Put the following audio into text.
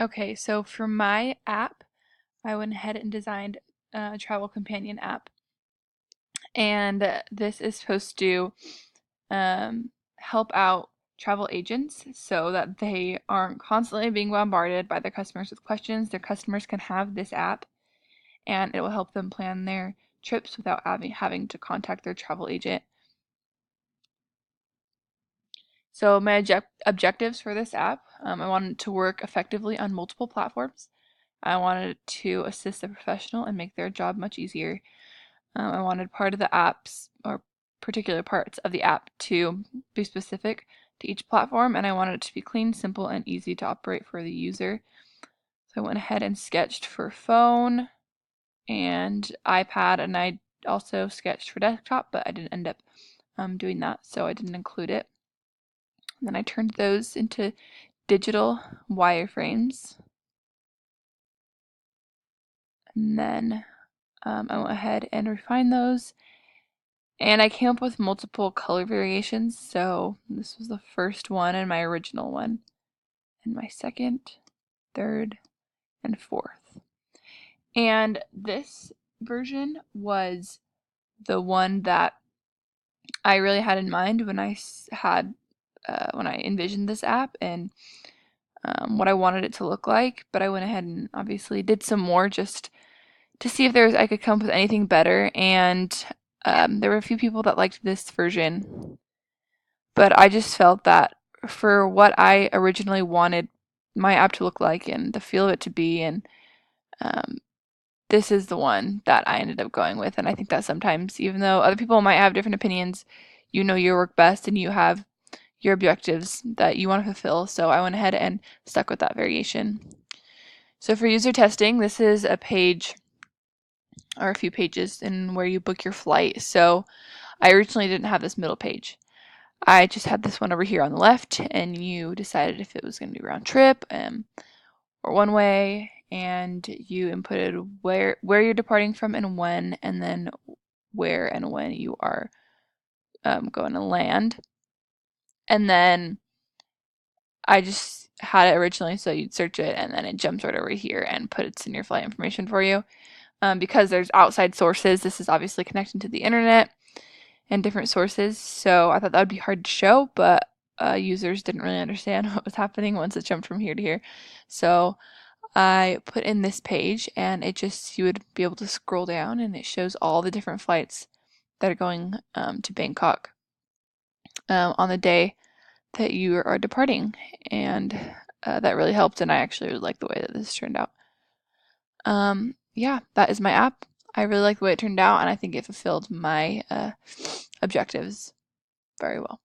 Okay, so for my app, I went ahead and designed a travel companion app. And this is supposed to help out travel agents so that they aren't constantly being bombarded by their customers with questions. Their customers can have this app and it will help them plan their trips without having to contact their travel agent. So my objectives for this app, I wanted it to work effectively on multiple platforms. I wanted it to assist the professional and make their job much easier. I wanted part of the apps or particular parts of the app to be specific to each platform, and I wanted it to be clean, simple, and easy to operate for the user. So I went ahead and sketched for phone and iPad, and I also sketched for desktop, but I didn't end up doing that, so I didn't include it. And then I turned those into digital wireframes, and then I went ahead and refined those. And I came up with multiple color variations, so this was the first one and my original one, and my second, third, and fourth. And this version was the one that I really had in mind when when I envisioned this app and what I wanted it to look like. But I went ahead and obviously did some more just to see if I could come up with anything better. And there were a few people that liked this version, but I just felt that for what I originally wanted my app to look like and the feel of it to be, and um, this is the one that I ended up going with. And I think that sometimes, even though other people might have different opinions, you know your work best and you have your objectives that you want to fulfill. So I went ahead and stuck with that variation. So for user testing, this is a page or a few pages in where you book your flight. So I originally didn't have this middle page. I just had this one over here on the left, and you decided if it was going to be round trip or one way, and you inputted where you're departing from and when, and then where and when you are going to land. And then I just had it originally so you'd search it, and then it jumps right over here and puts in your flight information for you. Because there's outside sources, this is obviously connected to the internet and different sources, so I thought that would be hard to show, but users didn't really understand what was happening once it jumped from here to here. So I put in this page, and you would be able to scroll down, and it shows all the different flights that are going to Bangkok on the day that you are departing, and that really helped, and I actually really like the way that this turned out. Yeah, that is my app. I really like the way it turned out, and I think it fulfilled my objectives very well.